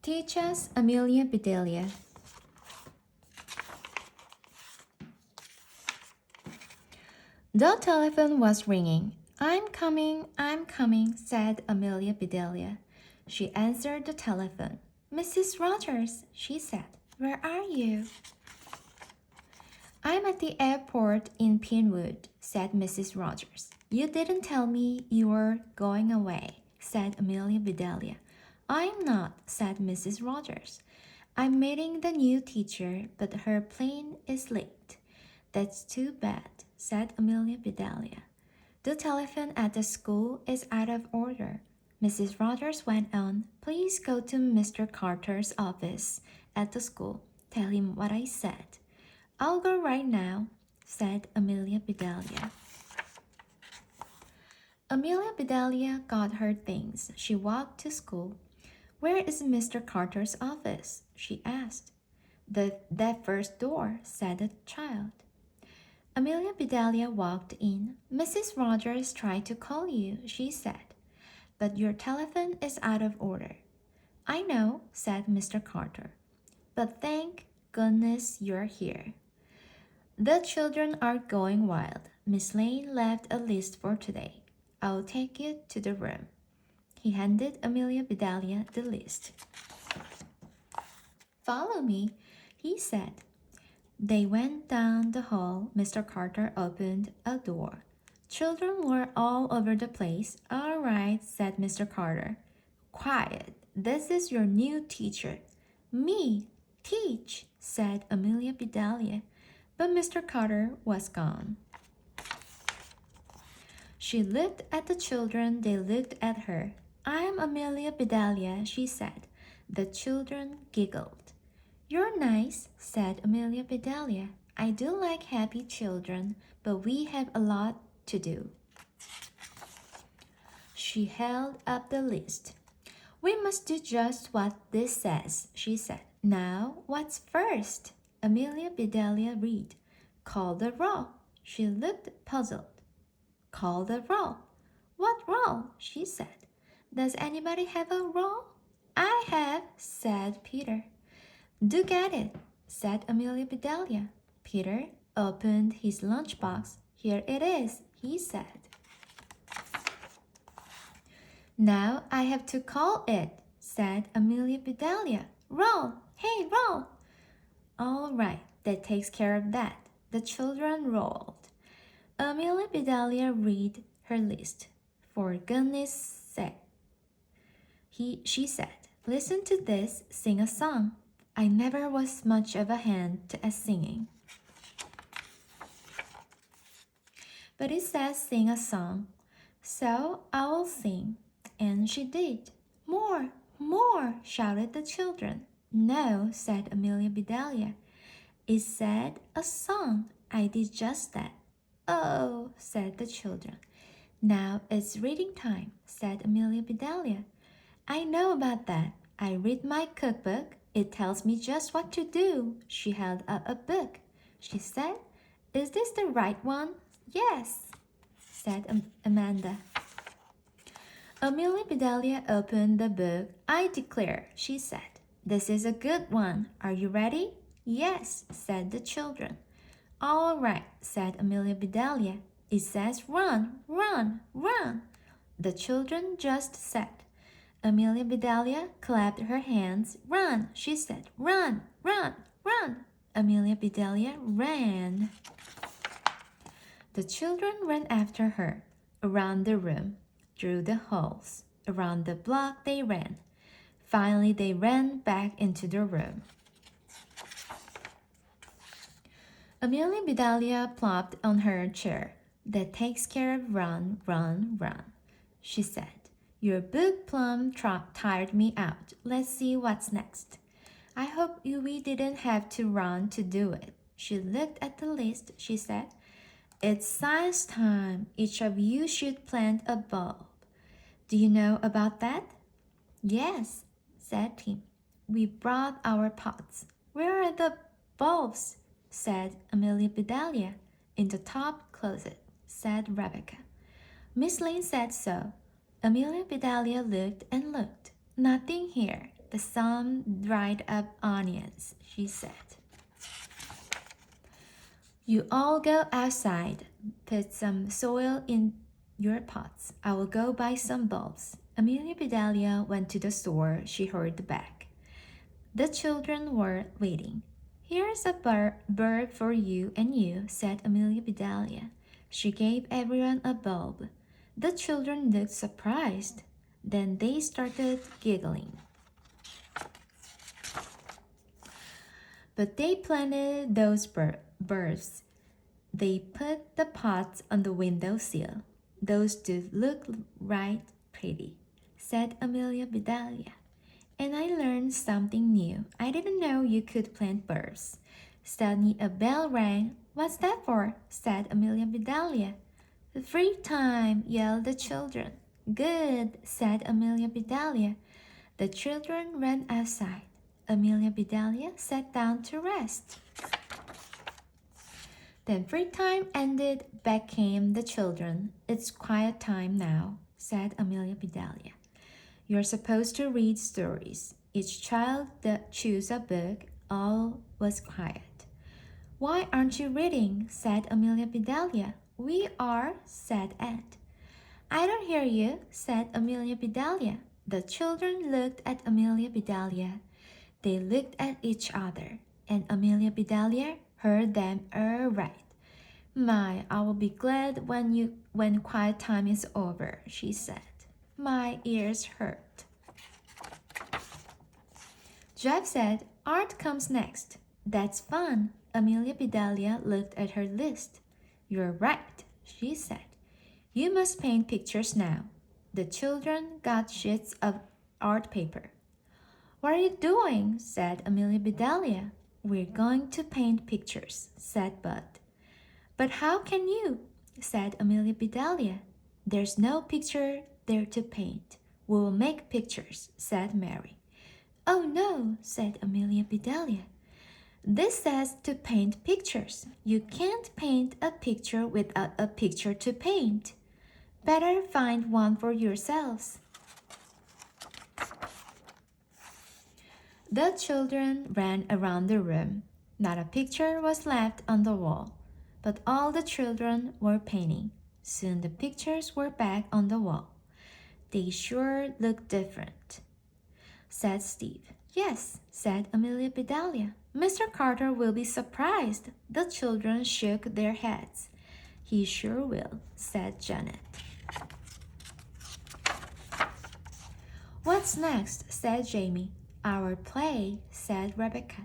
Teach us, Amelia Bedelia. The telephone was ringing. I'm coming, said Amelia Bedelia. She answered the telephone. Mrs. Rogers, she said, where are you? I'm at the airport in Pinewood, said Mrs. Rogers. You didn't tell me you were going away, said Amelia Bedelia. I'm not, said Mrs. Rogers. I'm meeting the new teacher, but her plane is late. That's too bad, said Amelia Bedelia. The telephone at the school is out of order. Mrs. Rogers went on. Please go to Mr. Carter's office at the school. Tell him what I said. I'll go right now, said Amelia Bedelia. Amelia Bedelia got her things. She walked to school. Where is Mr. Carter's office? She asked. That first door, said the child. Amelia Bedelia walked in. Mrs. Rogers tried to call you, she said, but your telephone is out of order. I know, said Mr. Carter, but thank goodness you're here. The children are going wild. Miss Lane left a list for today. I'll take it to the room. He handed Amelia Bedelia the list. Follow me, he said. They went down the hall. Mr. Carter opened a door. Children were all over the place. All right, said Mr. Carter. Quiet. This is your new teacher. Me, teach, said Amelia Bedelia. But Mr. Carter was gone. She looked at the children. They looked at her. I'm Amelia Bedelia, she said. The children giggled. You're nice, said Amelia Bedelia. I do like happy children, but we have a lot to do. She held up the list. We must do just what this says, she said. Now, what's first? Amelia Bedelia read. Call the roll. She looked puzzled. Call the roll. What roll? She said. Does anybody have a roll? I have, said Peter. Do get it, said Amelia Bedelia. Peter opened his lunchbox. Here it is, he said. Now I have to call it, said Amelia Bedelia. Roll, hey, roll. All right, that takes care of that. The children rolled. Amelia Bedelia read her list. For goodness sake, she said, listen to this, sing a song. I never was much of a hand at singing. But it says sing a song, so I will sing. And she did. More, more, shouted the children. No, said Amelia Bedelia. It said a song. I did just that. Oh, said the children. Now it's reading time, said Amelia Bedelia. I know about that. I read my cookbook. It tells me just what to do. She held up a book. She said, is this the right one? Yes, said Amanda. Amelia Bedelia opened the book. I declare, she said, this is a good one. Are you ready? Yes, said the children. All right, said Amelia Bedelia. It says run, run, run. The children just said. Amelia Bedelia clapped her hands. Run, she said. Run, run, run. Amelia Bedelia ran. The children ran after her. Around the room, through the halls, around the block they ran. Finally, they ran back into the room. Amelia Bedelia plopped on her chair. That takes care of run, run, run, she said. Your book plumb tired me out. Let's see what's next. I hope we didn't have to run to do it. She looked at the list. She said, it's science time. Each of you should plant a bulb. Do you know about that? Yes, said Tim. We brought our pots. Where are the bulbs? Said Amelia Bedelia. In the top closet, said Rebecca. Miss Lane said so. Amelia Bedelia looked and looked. Nothing here. The some dried up onions, she said. You all go outside. Put some soil in your pots. I will go buy some bulbs. Amelia Bedelia went to the store. She hurried back. The children were waiting. Here's a bird for you and you, said Amelia Bedelia. She gave everyone a bulb. The children looked surprised. Then they started giggling. But they planted those birds. They put the pots on the windowsill. Those do look right pretty, said Amelia Bedelia. And I learned something new. I didn't know you could plant birds. Suddenly a bell rang. What's that for? Said Amelia Bedelia. Free time, yelled the children. Good, said Amelia Bedelia. The children ran outside. Amelia Bedelia sat down to rest. Then free time ended. Back came the children. It's quiet time now, said Amelia Bedelia. You're supposed to read stories. Each child chose a book. All was quiet. Why aren't you reading? Said Amelia Bedelia. We are, said Ed. I don't hear you, said Amelia Bedelia. The children looked at Amelia Bedelia. They looked at each other, and Amelia Bedelia heard them right. My, I will be glad when quiet time is over, she said. My ears hurt. Jeff said, art comes next. That's fun. Amelia Bedelia looked at her list. You're right, she said. You must paint pictures now. The children got sheets of art paper. What are you doing? Said Amelia Bedelia. We're going to paint pictures, said Bud. But how can you? Said Amelia Bedelia. There's no picture there to paint. We'll make pictures, said Mary. Oh no, said Amelia Bedelia. This says to paint pictures. You can't paint a picture without a picture to paint. Better find one for yourselves. The children ran around the room. Not a picture was left on the wall, but all the children were painting. Soon the pictures were back on the wall. They sure look different, said Steve. Yes, said Amelia Bedelia. Mr. Carter will be surprised. The children shook their heads. He sure will, said Janet. What's next? Said Jamie. Our play, said Rebecca.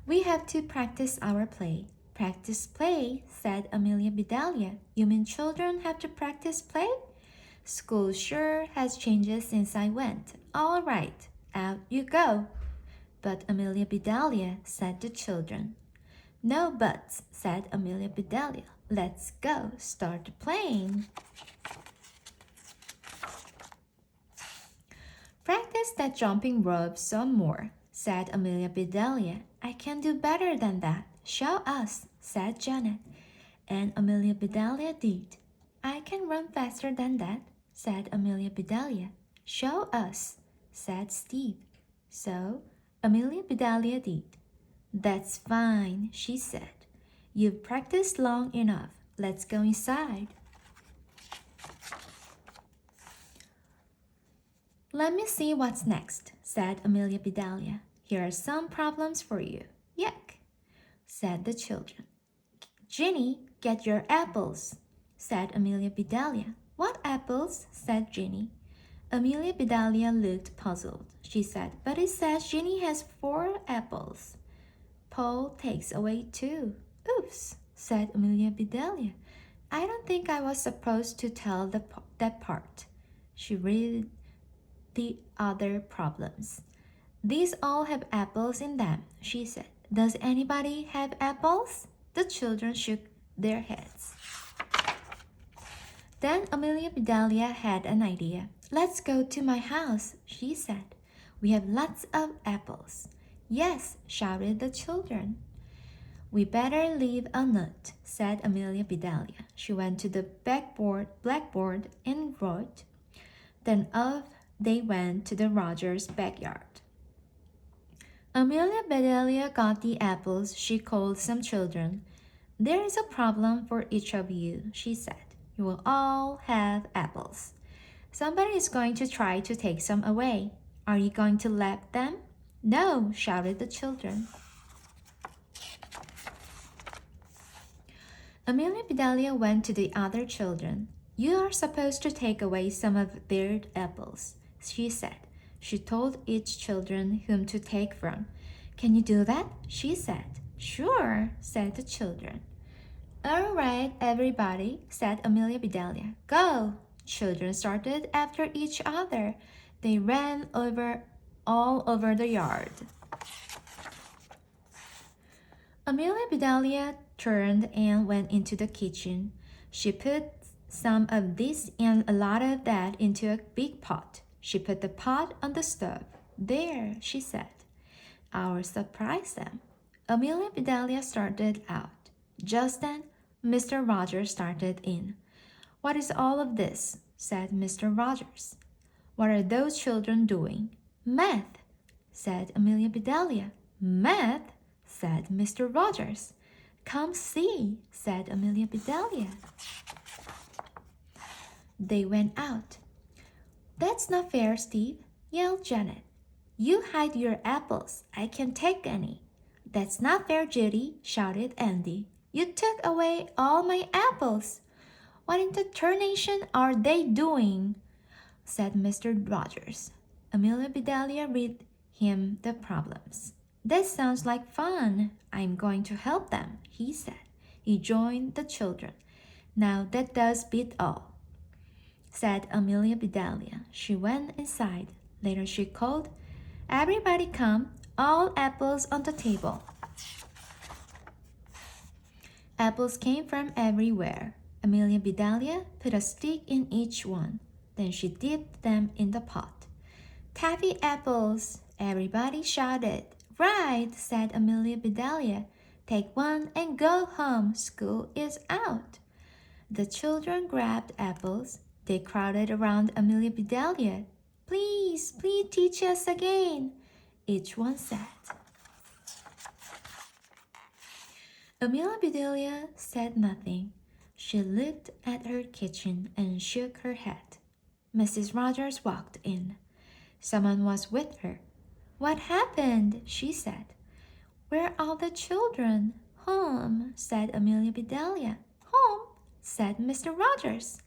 We have to practice our play. Practice play, said Amelia Bedelia. You mean children have to practice play? School sure has changed since I went. All right, out you go. But Amelia Bedelia, said the children. No buts, said Amelia Bedelia. Let's go, start playing. Practice that jumping rope some more, said Amelia Bedelia. I can do better than that. Show us, said Janet. And Amelia Bedelia did. I can run faster than that, said Amelia Bedelia. Show us, said Steve. So Amelia Bedelia did. That's fine, she said. You've practiced long enough. Let's go inside. Let me see what's next, said Amelia Bedelia. Here are some problems for you. Yuck, said the children. Ginny, get your apples, said Amelia Bedelia. What apples? Said Ginny. Amelia Bedelia looked puzzled. She said, but it says Ginny has 4 apples. Paul takes away 2. Oops, said Amelia Bedelia. I don't think I was supposed to tell that part. She read the other problems. These all have apples in them, she said. Does anybody have apples? The children shook their heads. Then Amelia Bedelia had an idea. Let's go to my house, she said. We have lots of apples. Yes, shouted the children. We better leave a note, said Amelia Bedelia. She went to the blackboard and wrote. Then off they went to the Rogers' backyard. Amelia Bedelia got the apples. She called some children. There is a problem for each of you, she said. You will all have apples. Somebody is going to try to take some away. Are you going to let them? No, shouted the children. Amelia Bedelia went to the other children. You are supposed to take away some of their apples, she said. She told each children whom to take from. Can you do that? She said. Sure, said the children. All right, everybody, said Amelia Bedelia. Go! Children started after each other. They ran all over the yard. Amelia Bedelia turned and went into the kitchen. She put some of this and a lot of that into a big pot. She put the pot on the stove. There, she said. I'll surprise them. Amelia Bedelia started out. Just then, Mr. Rogers started in. What is all of this? Said Mr. Rogers. What are those children doing? Math, said Amelia Bedelia. Math, said Mr. Rogers. Come see, said Amelia Bedelia. They went out. That's not fair, Steve, yelled Janet. You hide your apples. I can't take any. That's not fair, Judy, shouted Andy. You took away all my apples. What in the tarnation are they doing? Said Mr. Rogers. Amelia Bedelia read him the problems. That sounds like fun. I'm going to help them, he said. He joined the children. Now that does beat all, said Amelia Bedelia. She went inside. Later she called, everybody come, all apples on the table. Apples came from everywhere. Amelia Bedelia put a stick in each one. Then she dipped them in the pot. Taffy apples, everybody shouted. Right, said Amelia Bedelia. Take one and go home. School is out. The children grabbed apples. They crowded around Amelia Bedelia. Please, please teach us again, each one said. Amelia Bedelia said nothing. She looked at her kitchen and shook her head. Mrs. Rogers walked in. Someone was with her. What happened? She said. Where are the children? Home, said Amelia Bedelia. Home, said Mr. Rogers.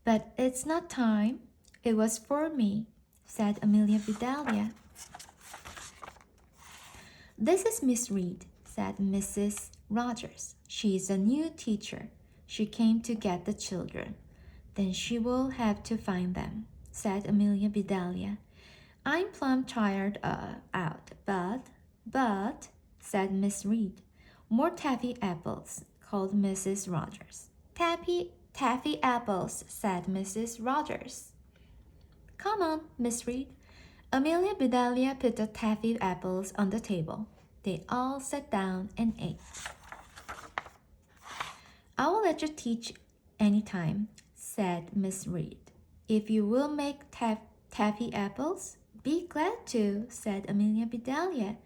But it's not time. It was for me, said Amelia Bedelia. This is Miss Reed, said Mrs. Rogers. She is a new teacher. She came to get the children. Then she will have to find them, said Amelia Bedelia. I'm plumb tired out, but, said Miss Reed. More taffy apples, called Mrs. Rogers. Taffy apples, said Mrs. Rogers. Come on, Miss Reed. Amelia Bedelia put the taffy apples on the table. They all sat down and ate. I will let you teach any time, said Miss Reed. If you will make taffy apples, be glad to, said Amelia Bedelia.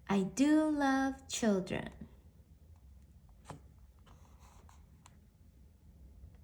I do love children.